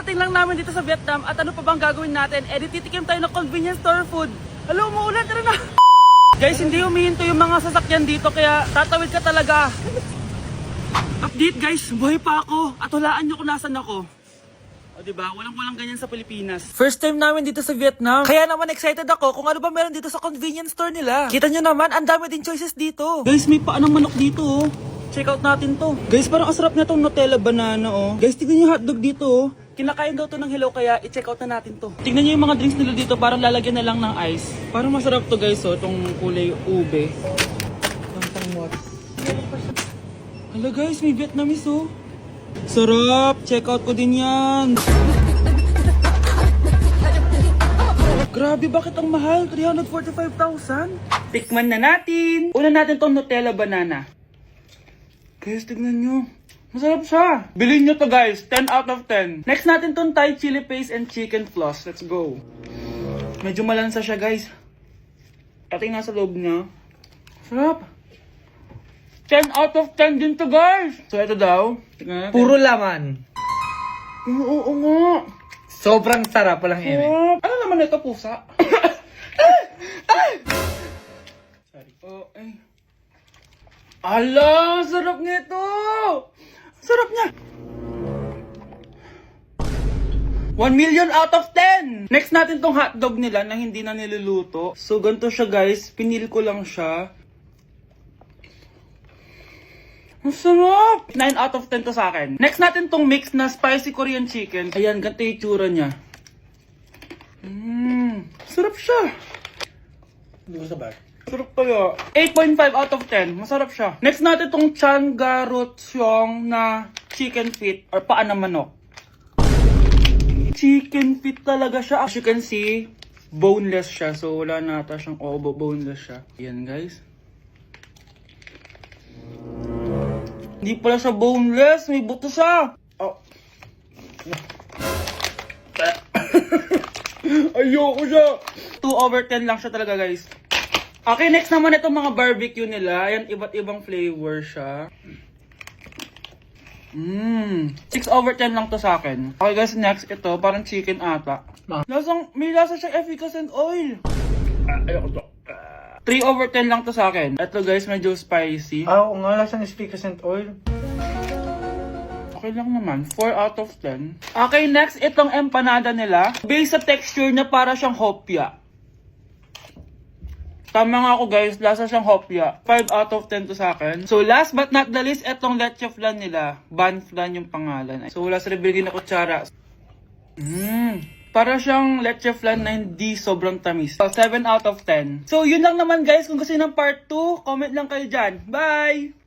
Kakarating lang namin dito sa Vietnam at ano pa bang gagawin natin? Titikim tayo ng convenience store food. Hello, umuulan, tara na! Guys, hindi humihinto yung mga sasakyan dito kaya tatawid ka talaga. Update guys, buhay pa ako at hulaan nyo kung nasan ako. O diba, walang ganyan sa Pilipinas. First time namin dito sa Vietnam. Kaya naman excited ako kung ano ba meron dito sa convenience store nila. Kita nyo naman, ang dami din choices dito. Guys, may paanong manok dito oh. Check out natin to. Guys, parang asarap na tong Nutella banana oh. Guys, tignan yung hotdog dito oh. Kinakain daw to ng hello kaya i-check out na natin to. Tignan nyo yung mga drinks nila dito, parang lalagyan na lang ng ice. Parang masarap to guys oh, tong kulay ube. Hala guys, may Vietnamese oh. Sarap! Check out ko din yan. Grabe, bakit ang mahal? 345,000? Tikman na natin. Una natin tong Nutella banana. Guys, tignan nyo. Masarap siya. Bilhin nyo to guys. 10 out of 10. Next natin tong Thai chili paste and chicken floss. Let's go. Medyo malansa siya guys. Pating nasa loob niya. Sarap. 10 out of 10 din to guys. So ito daw. Puro laman. Oo nga. Sobrang sarap, walang eme. Ano naman ito, pusa? Sorry. Oh, ay. Ala, sarap nito! Sarap niya! 1 million out of 10! Next natin tong hotdog nila na hindi na niluluto. So, ganito siya guys. Pinil ko lang siya. Ang sarap! 9 out of 10 to sa akin. Next natin tong mix na spicy Korean chicken. Ayan, ganito yung itsura niya. Sarap siya. Hindi ko sabay. Sarap kaya. 8.5 out of 10. Masarap siya. Next natin tong Chan Garotsyong na chicken feet or paa ng manok. Chicken feet talaga siya. As you can see, boneless siya. So, wala na ata siyang obo. Boneless siya. Ayan guys. Hindi pala siya boneless. May buto siya. Oh. Ayoko siya. 2 over 10 lang siya talaga guys. Okay, next naman itong mga barbecue nila. Ayan, iba't ibang flavor siya. 6 over 10 lang to sa akin. Okay guys, next ito, parang chicken ata. May lasa siyang efficacent oil. Ayoko to. 3 over 10 lang to sa akin. Ito guys, medyo spicy. Oo nga, lasang efficacent oil. Okay lang naman. 4 out of 10. Okay, next, itong empanada nila. Based sa texture na para siyang hopya. Tama nga ako guys, lasa siyang hopya. 5 out of 10 to sa akin. So last but not the least, itong leche flan nila. Ban flan yung pangalan. So wala sa ribigin na kutsara. Para siyang leche flan na hindi sobrang tamis. So 7 out of 10. So yun lang naman guys. Kung gusto nyo ng part 2, comment lang kayo dyan. Bye!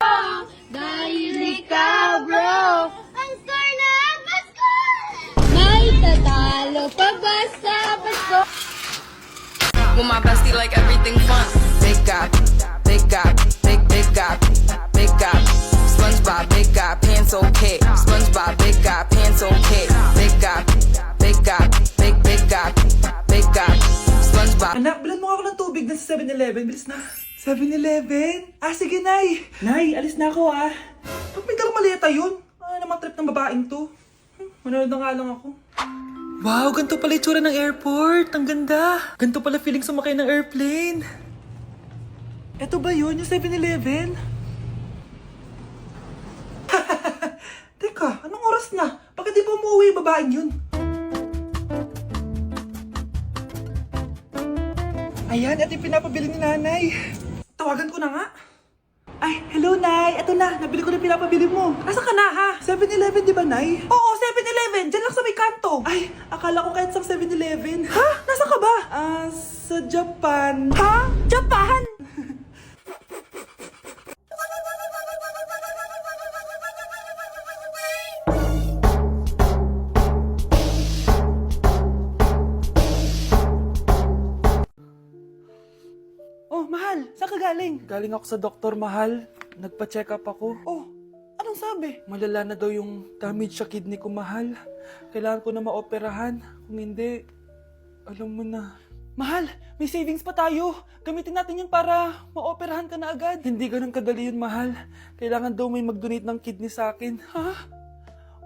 Dahil ikaw, bro, ang score na Pasko! May tatalo pa ba sa Pasko? With my bestie, like everything fun. Big guy, SpongeBob, big guy, pants okay. SpongeBob, big guy, pants okay. Big guy, big guy, SpongeBob. Anak, bilan mo ako ng tubig na sa 7-Eleven. Bilis na. 7-Eleven? Ah, sige, Nay. Nay, alis na ako, ah. Ba't may dalang maleta yun? Ah, naman trip ng babaeng to. Manonood na nga lang ako. Wow, ganito pala itsura ng airport. Ang ganda. Ganito pala feeling sumakay ng airplane. Ito ba yun, yung 7-Eleven? Teka, anong oras na? Bakit di pa umuwi yung babaeng yun? Ayan, ito yung pinapabili ni nanay. Tawagan ko na nga. Ay, hello, Nay. Eto na, nabili ko na pinapabili mo. Nasaan ka na, ha? 7-Eleven, di ba, Nay? Oo, 7-Eleven. Diyan lang sa may kanto. Ay, akala ko kahit sa 7-Eleven. Ha? Nasaan ka ba? Sa Japan. Ha? Japan? Oh, mahal. Saan ka galing? Galing ako sa doktor, mahal. Nagpa-check up ako. Oh, anong sabi? Malala na daw yung damage sa kidney ko, mahal. Kailangan ko na maoperahan. Kung hindi, alam mo na. Mahal, may savings pa tayo. Gamitin natin yun para maoperahan ka na agad. Hindi ganun kadali yun, mahal. Kailangan daw may mag-donate ng kidney sa akin. Ha?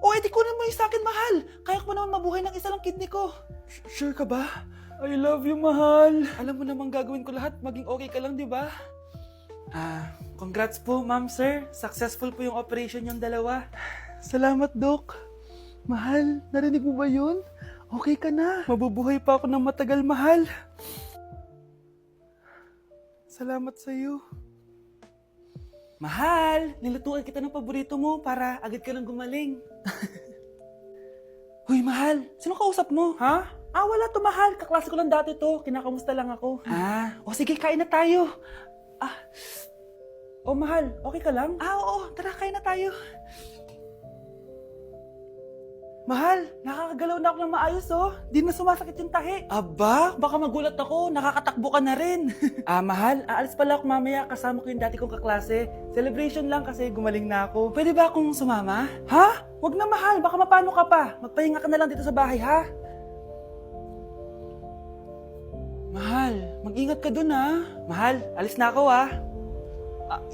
O, edi kunin mo yung sa akin, mahal. Kaya ko naman mabuhay ng isa lang kidney ko. Sure ka ba? I love you, mahal. Alam mo namang gagawin ko lahat, maging okay ka lang, di ba? Congrats po, ma'am, sir. Successful po yung operation yung dalawa. Salamat, Doc. Mahal, narinig mo ba yun? Okay ka na. Mabubuhay pa ako ng matagal, mahal. Salamat sa'yo. Mahal, nilutuan kita ng paborito mo para agad ka nang gumaling. Huy, mahal, sino kausap mo? Ha? Wala to, mahal. Kaklase ko lang dati to. Kinakamusta lang ako. O sige, kain na tayo. Mahal, okay ka lang? Oo, tara, kain na tayo. Mahal, nakakagalaw na ako ng maayos, oh. Di na sumasakit yung tahi. Aba, baka magulat ako. Nakakatakbo ka na rin. Mahal, aalis pala ako mamaya. Kasama ko yung dati kong kaklase. Celebration lang kasi gumaling na ako. Pwede ba akong sumama? Ha? Wag na, mahal. Baka mapano ka pa. Magpahinga ka na lang dito sa bahay, ha? Mahal, mag-ingat ka dun, ha? Mahal, alis na ako, ha?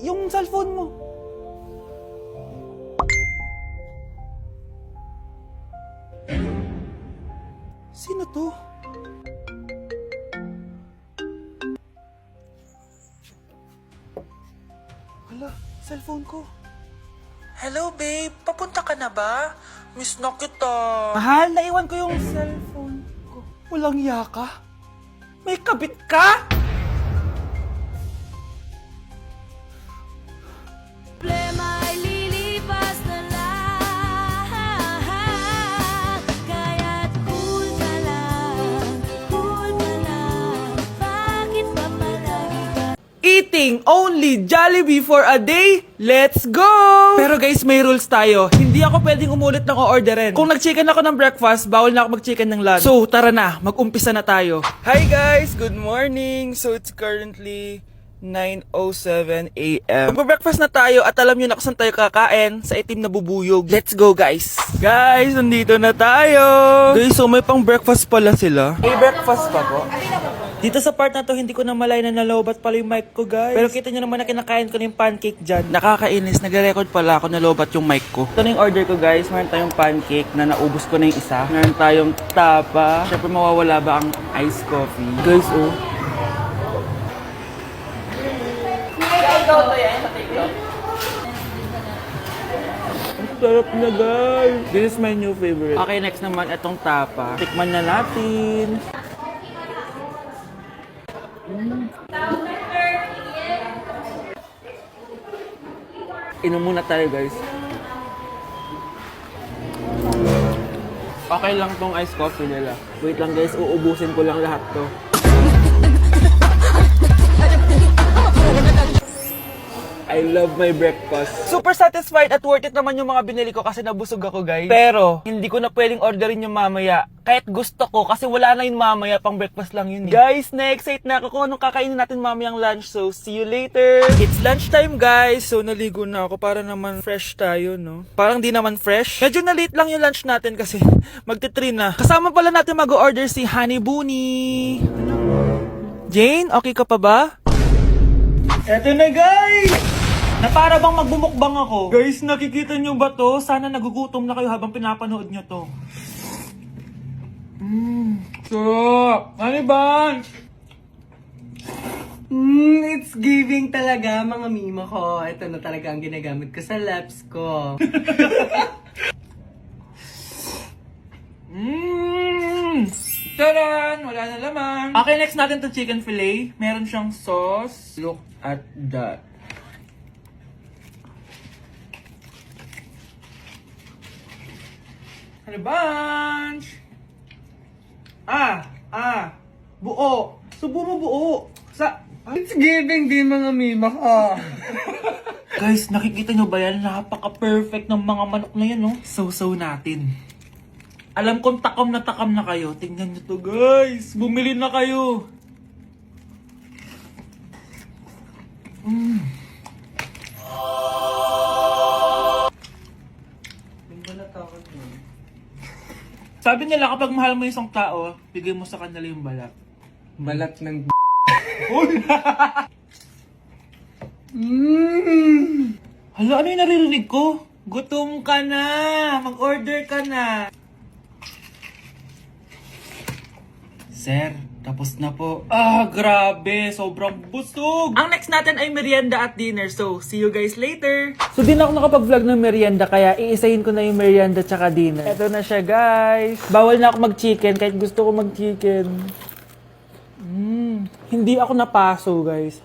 Yung cellphone mo. Sino to? Hala, cellphone ko. Hello, babe. Papunta ka na ba? Miss na kita. Mahal, naiwan ko yung cellphone ko. Walang yaka. May kabit ka? Problema ay lilipas na lang. Kaya't cool ka lang. Bakit ba palagi ka? Eating only Jollibee for a day? Let's go! Pero guys, may rules tayo. Hindi ako pwedeng umulit ng o-orderin. Kung nag-chicken ako ng breakfast, bawal na ako mag-chicken ng lunch. So, tara na. Mag-umpisa na tayo. Hi guys! Good morning! So, it's currently 9:07 a.m. Magpa-breakfast na tayo at alam nyo na kung saan tayo kakain sa itim na bubuyog. Let's go guys! Guys, nandito na tayo! Guys, so may pang breakfast pala sila. May breakfast pa po? Dito sa part na to, hindi ko na malay na nalobat pala yung mic ko, guys. Pero kita nyo naman na kinakain ko na yung pancake dyan. Nakakainis, nagre-record pala ako nalobat yung mic ko. Ito na yung order ko, guys. Meron tayong pancake na naubos ko na yung isa. Meron tayong tapa. Siyempre mawawala ba ang iced coffee? Guys, oh. Ang sarap na, guys. This is my new favorite. Okay, next naman, itong tapa. Tikman na natin. Inom muna tayo, guys. Okay lang tong iced coffee nila. Wait lang, guys. Uubusin ko lang lahat to. I love my breakfast. Super satisfied at worth it naman yung mga binili ko kasi nabusog ako, guys. Pero, hindi ko na pwedeng orderin yung mamaya. Kahit gusto ko kasi wala na yung mamaya, pang breakfast lang yun. Guys, na-excite na ako kung anong kakainin natin mamayang lunch. So, see you later. It's lunchtime, guys. So, naligo na ako para naman fresh tayo, no? Parang di naman fresh. Medyo na-late lang yung lunch natin kasi magti-3 na. Kasama pala natin mag-order si Honey Bunny. Jane, okay ka pa ba? Eto na, guys! Na para bang magbumukbang ako. Guys, nakikita nyo ba to? Sana nagugutom na kayo habang pinapanood nyo to. Sarap! Ano ba? It's giving talaga, mga mima ko. Ito na talaga ang ginagamit ko sa laps ko. Taran! Wala na laman. Okay, next natin to chicken fillet. Meron siyang sauce. Look at that. Ano bunch? Buo. Subo mo buo. It's giving din, mga mima ko. Guys, nakikita nyo ba yan? Napaka-perfect ng mga manok na yan, no? So natin. Alam kong takam na kayo. Tingnan nyo to, guys. Bumili na kayo. Sabi nila kapag mahal mo yung isang tao, bigay mo sa kanila yung balat. Balat ng Hala, ano yung naririnig ko? Gutom ka na! Mag-order ka na! Sir, tapos na po. Ah, grabe! Sobrang busog! Ang next natin ay merienda at dinner. So, see you guys later. So, di na ako nakapag-vlog ng merienda kaya iisahin ko na yung merienda tsaka dinner. Ito na siya, guys. Bawal na ako mag-chicken kahit gusto ko mag-chicken. Hindi ako napaso, guys.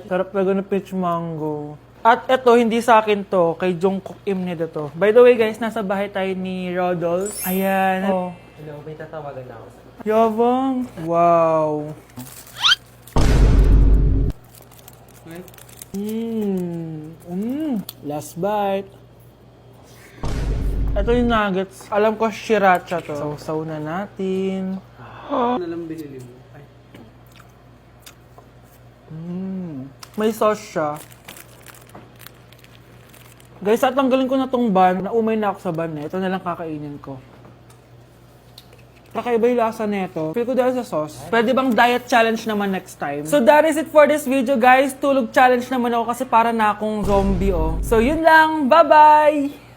Sarap talaga ng peach mango. At ito, hindi sa akin to. Kay Jungkook Imnida to. By the way, guys, nasa bahay tayo ni Rodolph. Ayan. Oh. Hello, may tatawagan na ako. Yabang. Wow. Last bite. Ito yung nuggets. Alam ko sriracha to. Sausaw na natin. Ano lang binili mo? Ay. May sauce siya. Guys, tatanggalin ko na tong ban. Naumay na ako sa ban eh. Ito na lang kakainin ko. Kakaiba yung lasa nito. Feel ko dahil sa sauce. Pwede bang diet challenge naman next time? So that is it for this video, guys. Tulog challenge naman ako kasi para na akong zombie, oh. So yun lang. Bye-bye!